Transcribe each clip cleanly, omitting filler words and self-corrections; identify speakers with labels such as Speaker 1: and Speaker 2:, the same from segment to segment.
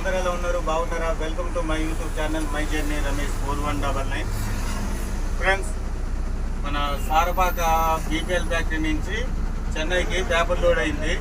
Speaker 1: అందరూ ఎలా ఉన్నారు? బాగున్నారా? Welcome to my YouTube channel my journey Ramesh 4199. Friends, మన సారపాక బీపీఎల్ ఫ్యాక్టరీ నుంచి చెన్నైకి పేపర్ లోడ్ అయింది.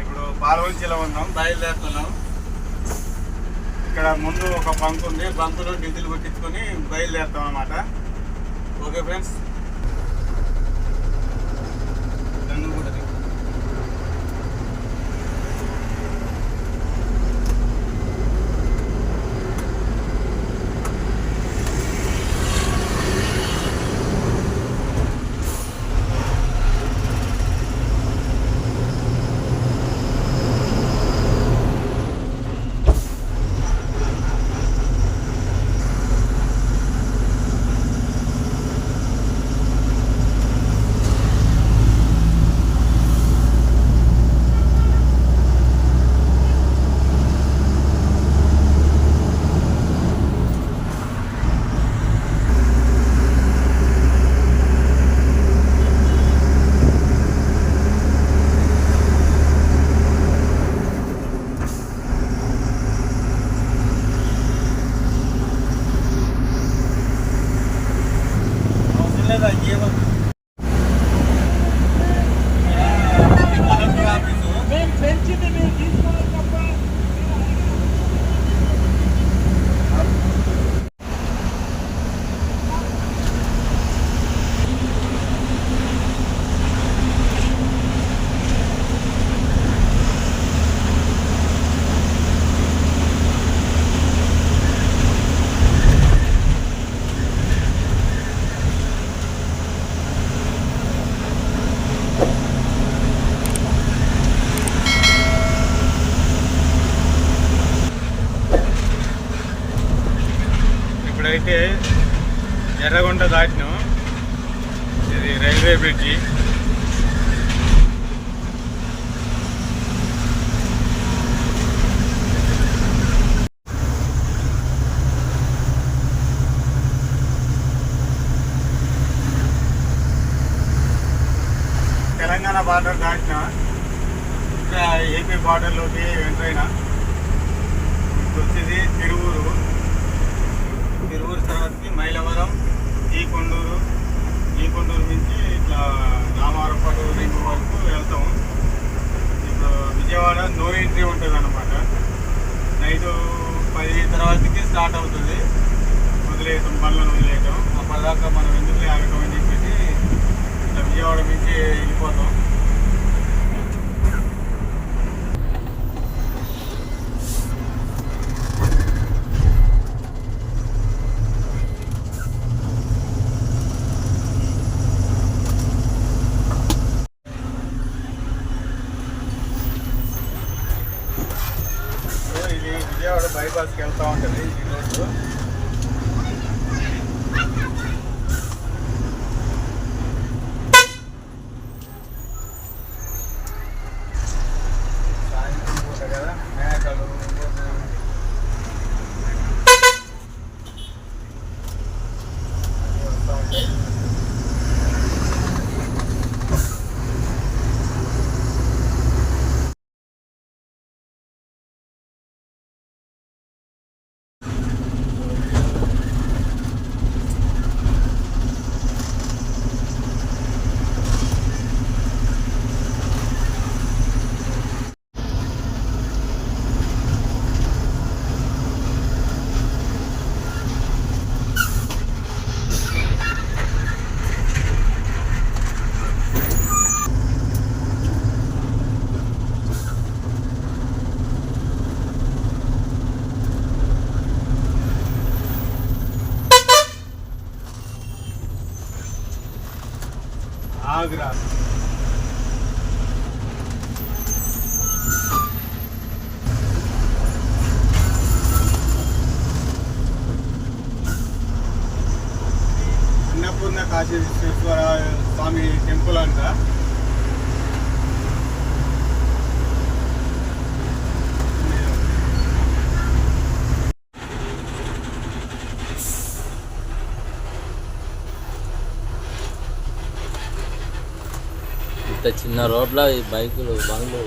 Speaker 1: ఇప్పుడు పాలవంచిలో ఉన్నాం, బయలుదేరుతున్నాం. ఇక్కడ ముందు ఒక బంక్ ఉంది, బంకులో డీజిల్ కొట్టించుకొని బయలుదేరుతాం అన్నమాట. ఓకే ఫ్రెండ్స్, ఇప్పుడైతే ఎర్రగొండ దాటినాం. ఇది రైల్వే బ్రిడ్జి. తెలంగాణ బార్డర్ దాటినా, ఇంకా ఏపీ బార్డర్లోకి ఎంటర్ అయినా. ఇప్పుడు వచ్చేది తిరువూరు తర్వాతకి మైలవరం, ఈ కొండూరు నుంచి ఇట్లా రామారపాటు రింగ్ వరకు వెళ్తాం. ఇప్పుడు విజయవాడ నో ఎంట్రీ ఉంటుంది అన్నమాట. నైట్ 10 తర్వాతకి స్టార్ట్ అవుతుంది. వదిలేయటం, బండ్లను వదిలేయటం. అప్పటిదాకా మనం ఎందుకు ఆగటం అని చెప్పేసి ఇట్లా విజయవాడ నుంచి వెళ్ళిపోతాం. విజయవాడ బైపాస్కి వెళ్తూ ఉంటుంది ఈ రోడ్డు. సాయంత్రం పూట కదా, మేకలు వస్తూ ఉంటాయి. ఆగ్రా అన్నపూర్ణ కాశీ విశ్వేశ్వర స్వామి టెంపుల్ అంట.
Speaker 2: ఇంత చిన్న రోడ్లో ఈ బైకులు బండ్లు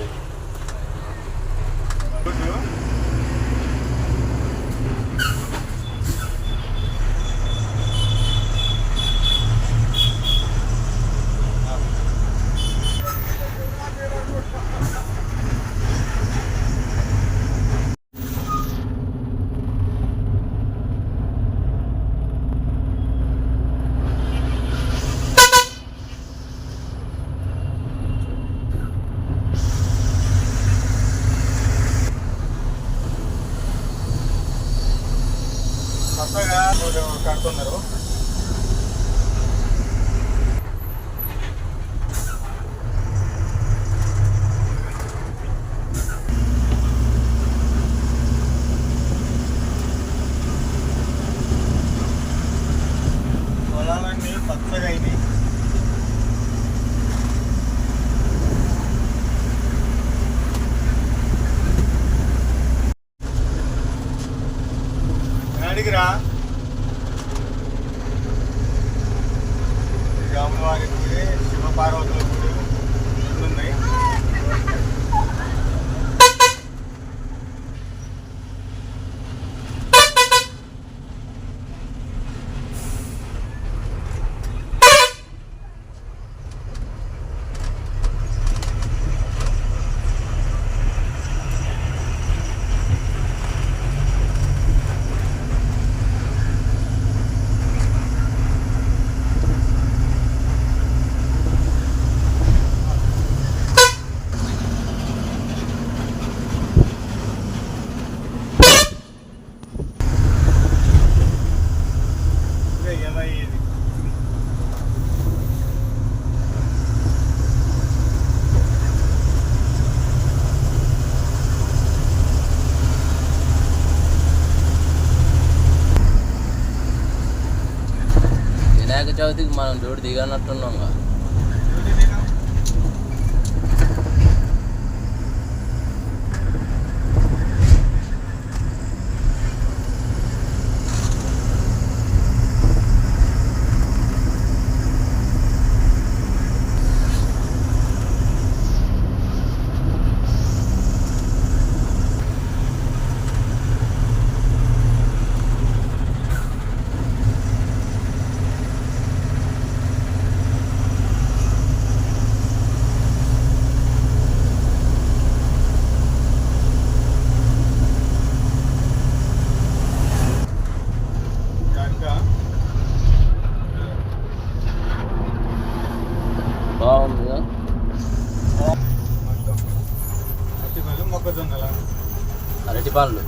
Speaker 1: కొత్తగా కడుతున్నారు. పొలాలన్నీ పచ్చగా అయినాయి. అడిగిరా అమ్మవారి గుడి, శివపార్వతుల గుడి ఉన్నాయి.
Speaker 2: వినాయక చవితికి మనం రోడ్డు దిగనట్టున్నాం. బాగుంది
Speaker 1: మొక్కజొన్నల
Speaker 2: అరటి పండ్లు.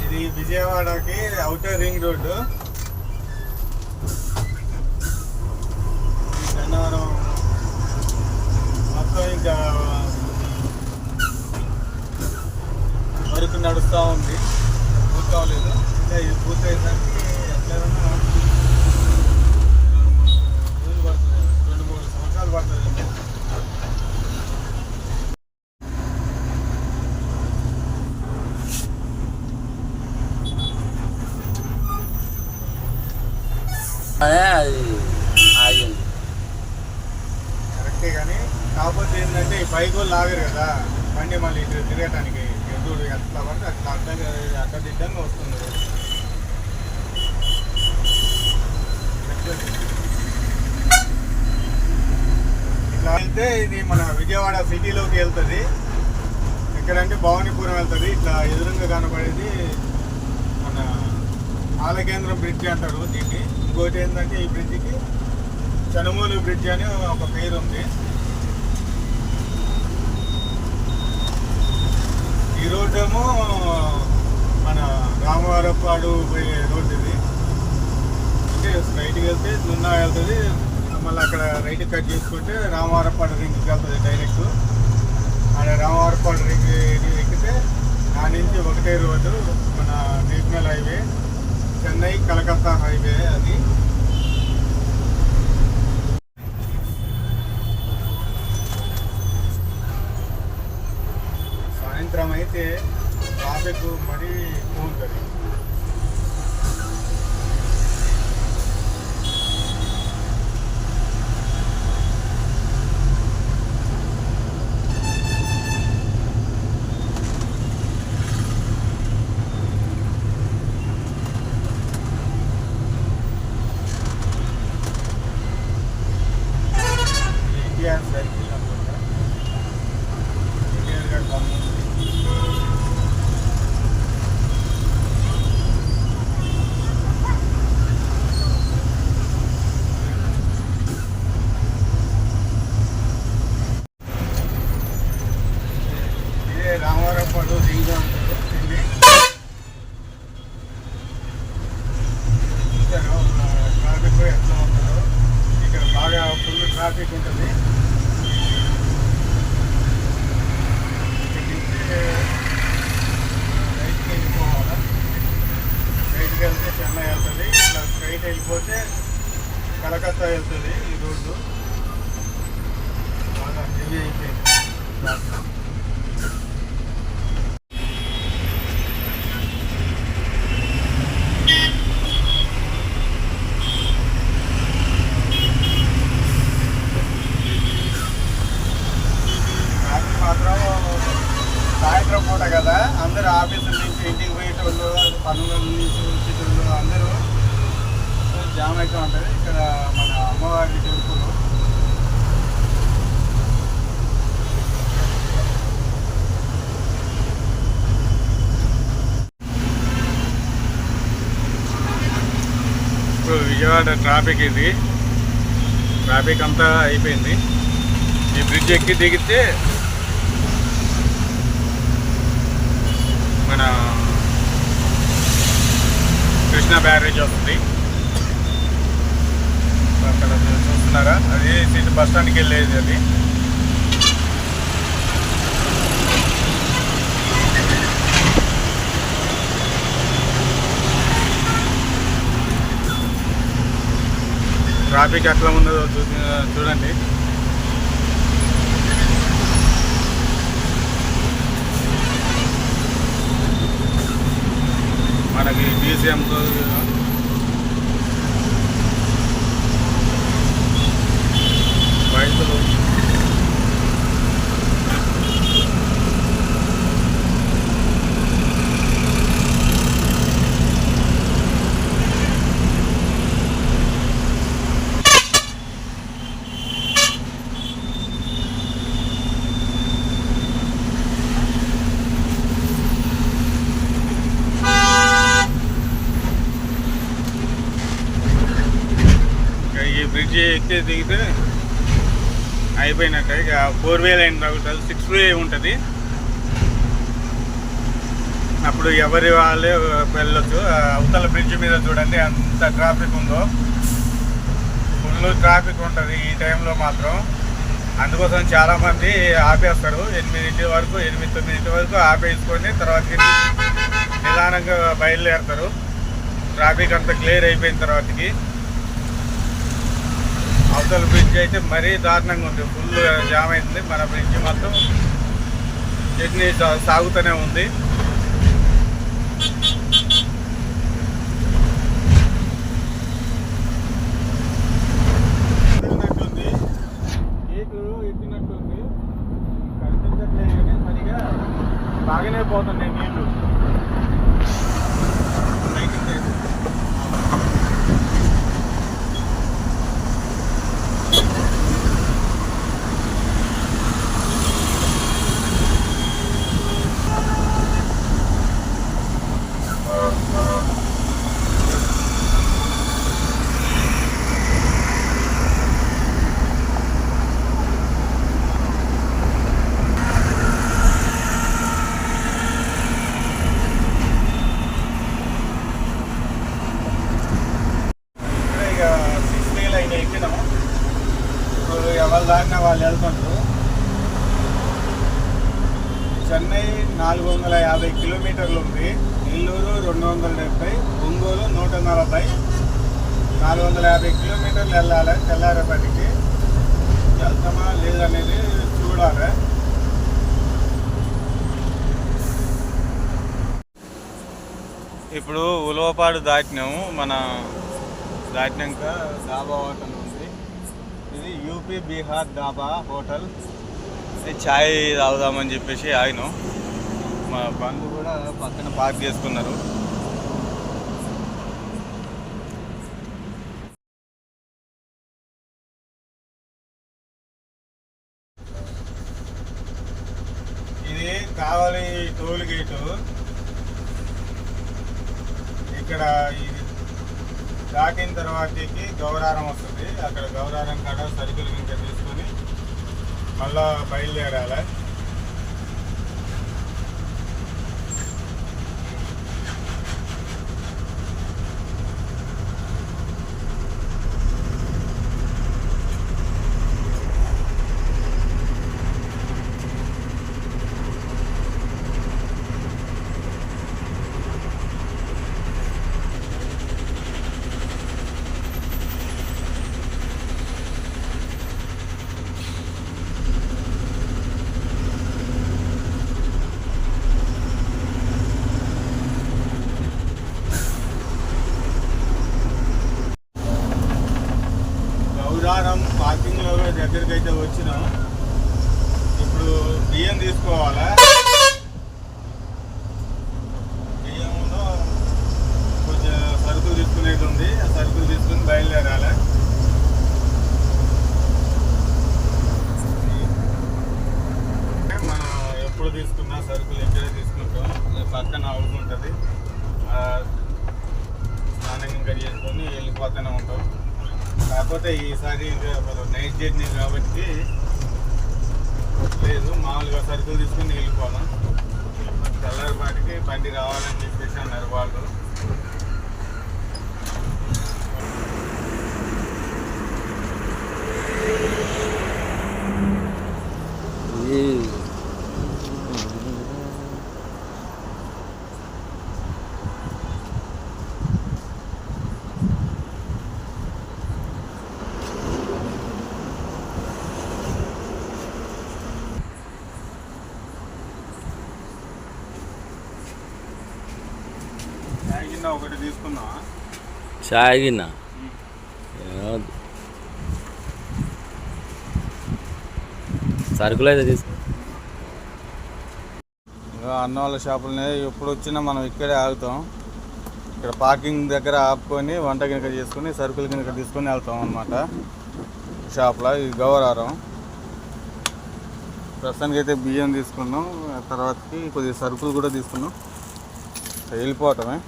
Speaker 1: ఇది విజయవాడకి ఔటర్ రింగ్ రోడ్డు. గన్నవరం మొత్తం ఇంకా వరకు నడుస్తూ ఉంది, పూర్తవలేదు. ఇంకా ఇది పూర్తయ్యేసరికి ఎట్లయినా 2-3 రోజులు పడుతుంది, 2-3 సంవత్సరాలు పడుతుంది.
Speaker 2: అది ఆగింది
Speaker 1: కరెక్టే, కానీ కాకపోతే ఏంటంటే ఈ పైకి వాళ్ళు ఆగరు కదా బండి, మళ్ళీ ఇటు తిరగటానికి ఎదురు ఎట్లా పడితే అట్లా అడ్డదిడ్డంగా వస్తుంది. ఇట్లా వెళ్తే ఇది మన విజయవాడ సిటీలోకి వెళ్తుంది. ఎక్కడంటే భవానీపురం వెళ్తుంది. ఇట్లా ఎదురుగా కనపడేది మన ఆలకేంద్రం బ్రిడ్జ్ అంటారు దీన్ని. ఇంకోటి ఏంటంటే ఈ బ్రిడ్జికి చనుమూలు బ్రిడ్జ్ అని ఒక పేరు ఉంది. ఈ రోడ్డు ఏమో మన రామవరపాడు పోయే రోడ్డు ఇది. అంటే స్ట్రైట్కి వెళ్తే నున్నా వెళ్తుంది, మళ్ళీ అక్కడ రైట్ కట్ చేసుకుంటే రామవరపాడు రింగ్కి వెళ్తుంది డైరెక్ట్. అక్కడ రామవరపాడు రింగ్ ఎక్కితే దాని నుంచి ఒకటే రోడ్డు మన national highway, Chennai Calcutta highway అది. సాయంత్రం అయితే ట్రాఫిక్ మరీ ఎక్కువ ఉంటుంది. స్ట్రైట్ వెళ్ళిపోతే కలకత్తా వెళ్తుంది ఈ రోడ్డు. బాగా హెవీ అయిపోయింది మాత్రం. సాయంత్రం పూట కదా, అందరూ ఆఫీసుల నుంచి ఇంటికి పోయేటోళ్ళు, పనుల నుంచి వచ్చేటోళ్ళు అందరూ జామ్ అయితే ఉంటుంది. ఇక్కడ మన అమ్మవారి టెంపుల్. ఇప్పుడు విజయవాడ ట్రాఫిక్ ఇది. ట్రాఫిక్ అంతా అయిపోయింది. ఈ బ్రిడ్జ్ ఎక్కి దిగితే మన కృష్ణా బ్యారేజ్ వస్తుంది. అక్కడ చూస్తున్నారా, అది సిటీ బస్ స్టాండ్కి వెళ్ళేది. అది ట్రాఫిక్ ఎట్లా ఉందో చూడండి. మనకి మ్యూజియం బయటలు బ్రిడ్జి ఎక్కితే దిగితే అయిపోయినట్టు. ఇక 4-వే లైన్ తగ్గుతుంది, 6-వే ఉంటుంది. అప్పుడు ఎవరి వాళ్ళే వెళ్ళొచ్చు. అవతల బ్రిడ్జ్ మీద చూడండి అంత ట్రాఫిక్ ఉందో. ఫుల్ ట్రాఫిక్ ఉంటుంది ఈ టైంలో మాత్రం. అందుకోసం చాలామంది ఆపేస్తారు. 8 వరకు 8-9 వరకు ఆపేసుకొని తర్వాత నిదానంగా బయలుదేరుతారు. ట్రాఫిక్ అంతా క్లియర్ అయిపోయిన తర్వాతకి. అవతల బ్రిడ్జ్ అయితే మరీ దారుణంగా ఉంది, ఫుల్ జామ్ అయింది. మన బ్రిడ్జ్ మాత్రం జర్నీ సాగుతూనే ఉంది. ఎత్తినట్టుంది, కేకులు ఎత్తినట్టుంది, కనిపించట్లేదు కానీ సరిగా బాగానే పోతున్నాయి నీళ్ళు. ఎక్కినాము. ఇప్పుడు ఎవరి దారిన వాళ్ళు వెళ్తుంటారు. చెన్నై 450 కిలోమీటర్లు ఉంది. నెల్లూరు 270, ఒంగోలు 140. 450 కిలోమీటర్లు వెళ్ళాలి. తెల్లారేపటికి వెళ్తామా లేదనేది చూడాలి. ఇప్పుడు ఉలవపాడు దాటినాము. దాటినాక డాబా హోటల్ ఉంది. ఇది యూపీ బీహార్ డాబా హోటల్. ఛాయ్ తాగుదామని చెప్పేసి ఆగినాం. మా బంధు కూడా పక్కన పార్క్ చేసుకున్నారు. ఇది కావాలి టోల్ గేటు. ఇక్కడ ఇది దాటిన తర్వాతకి గౌరారం వస్తుంది. అక్కడ గౌరారం కాడ సరుకులు ఇంకా తీసుకొని మళ్ళా బయలుదేరాలి. దగ్గరికి అయితే వచ్చినాం. ఇప్పుడు బియ్యం తీసుకోవాలా. బియ్యంలో కొంచెం సరుకులు తీసుకునేది ఉంది. ఆ సరుకులు తీసుకుని బయలుదేరాలి. మనం ఎప్పుడు తీసుకున్నా సరుకులు ఇక్కడే తీసుకుంటాం. పక్కన హౌస్ ఉంటుంది, స్నానం ఇంకా చేసుకొని వెళ్ళిపోతూనే ఉంటాం. కాకపోతే ఈసారి మనం నైట్ జర్నీ కాబట్టి లేదు, మామూలుగా సరుకులు తీసుకుని వెళ్ళిపోదాం. తెల్లారిపాటికి బండి రావాలని చెప్పేసి అన్నారు వాళ్ళు. ఒకటి తీసుకున్నావా?
Speaker 2: చాయ్ గిన్న సరుకులు అయితే తీసుకో.
Speaker 1: ఇంకా అన్న వాళ్ళ షాపులనే ఎప్పుడు వచ్చినా మనం ఇక్కడే ఆగుతాం. ఇక్కడ పార్కింగ్ దగ్గర ఆపుకొని వంట గినక చేసుకుని సరుకులు గినక తీసుకొని వెళ్తాం అన్నమాట షాప్లో. ఇది గౌరారం. ప్రస్తుతానికి అయితే బియ్యం తీసుకున్నాం, తర్వాతకి కొద్దిగా సరుకులు కూడా తీసుకున్నాం, వెళ్ళిపోవటమే.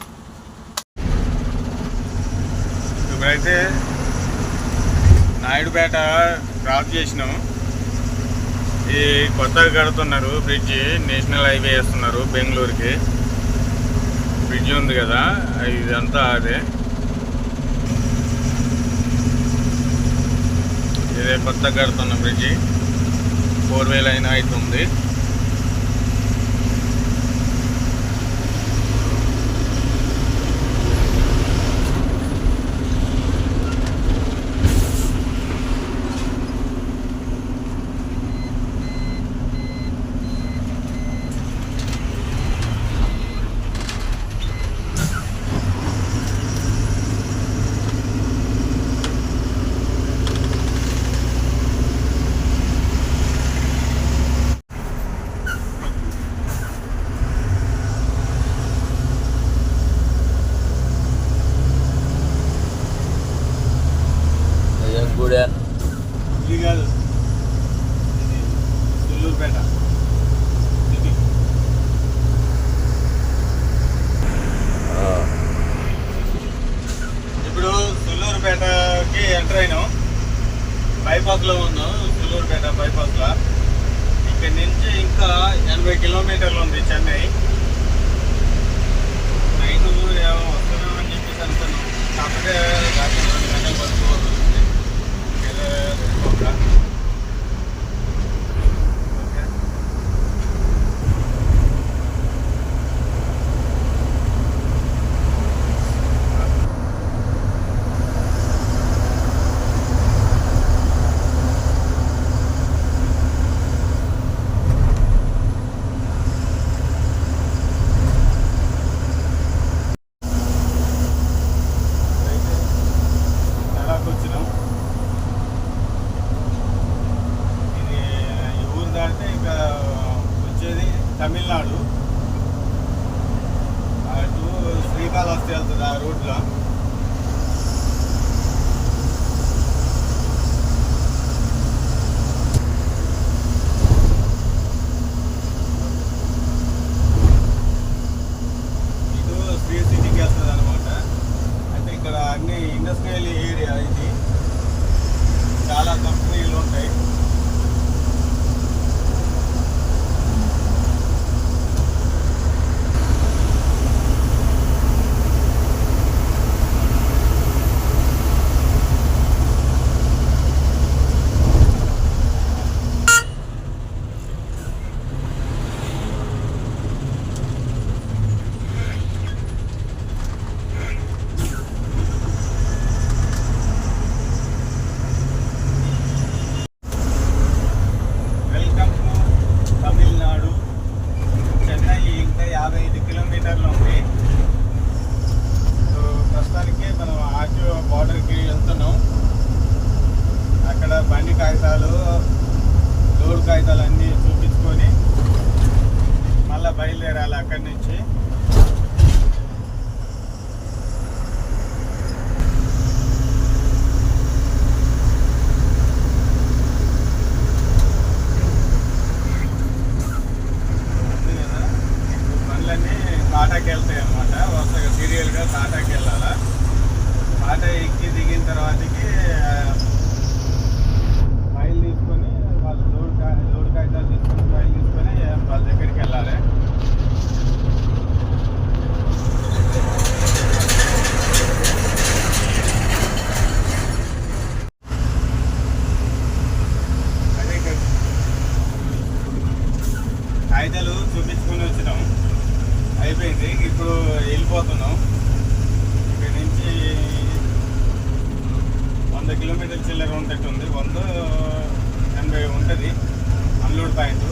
Speaker 1: ఇప్పుడైతే నాయుడుపేట క్రాస్ చేసినాం. ఈ కొత్తగా కడుతున్నారు బ్రిడ్జి, నేషనల్ హైవే వేస్తున్నారు బెంగళూరుకి. బ్రిడ్జి ఉంది కదా, ఇదంతా అదే. ఇదే కొత్తగా కడుతున్న బ్రిడ్జి, 4 వే లైన్ అవుతుంది.
Speaker 2: గుడే
Speaker 1: ఇది కాదు, సుల్లూరుపేట. ఇప్పుడు సుల్లూరుపేటకి ఎంటర్ అయినాం. బైపాస్లో ఉన్నాం, సుల్లూరుపేట బైపాస్లో. ఇక్కడి నుంచి ఇంకా 80 కిలోమీటర్లు ఉంది చెన్నై. నైట్ వస్తున్నామని చెప్పేసి అనుకున్నాం. కాకపోతే రాత్రి 2 గంటలు పడుకోవాలి. వచ్చినాం. ఇది ఈ ఊరు దాటితే ఇంకా వచ్చేది తమిళనాడు. అటు శ్రీకాళహస్తి వెళ్తుంది ఆ రూట్లో. ఇటు శ్రీ సిటీకి వెళ్తుంది అనమాట. అంటే ఇక్కడ అన్ని ఇండస్ట్రియల్ ఏరియా, ఇది చాలా కంపెనీలు ఉంటాయి. డైరెక్ట్గా టాటాకి వెళ్ళాలా. టాటా ఎక్కి దిగిన తర్వాతకి ఫైల్ తీసుకొని వాళ్ళు లోడ్ కాగితాలు తీసుకొని ఫైల్ తీసుకొని వాళ్ళ దగ్గరికి వెళ్ళాలి. కాగితాలు చూపించుకొని వచ్చినాం, అయిపోయింది. ఇప్పుడు వెళ్ళిపోతున్నాం. ఇక్కడ నుంచి 100 కిలోమీటర్ల చిల్లర ఉంటట్టుంది, 180 ఉంటుంది అన్లోడ్ పాయింట్.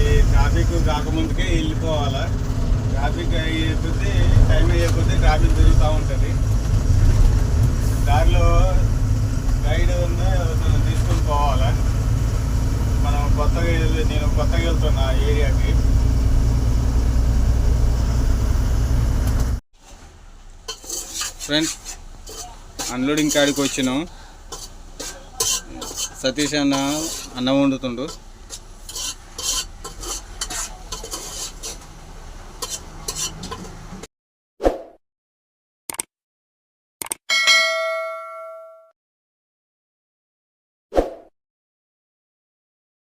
Speaker 1: ఈ ట్రాఫిక్ కాకముందుకే వెళ్ళిపోవాలా. ట్రాఫిక్ అయిపోతే టైం అయిపోతే ట్రాఫిక్ తిరుగుతూ ఉంటుంది. దారిలో గైడ్ తీసుకొని పోవాలా. మనం నేను కొత్తగా వెళ్తున్నా ఏరియాకి. ఫ్రెండ్స్, అన్లోడింగ్ కాడికి వచ్చినాం. సతీష్ అన్నం వండుతుండు.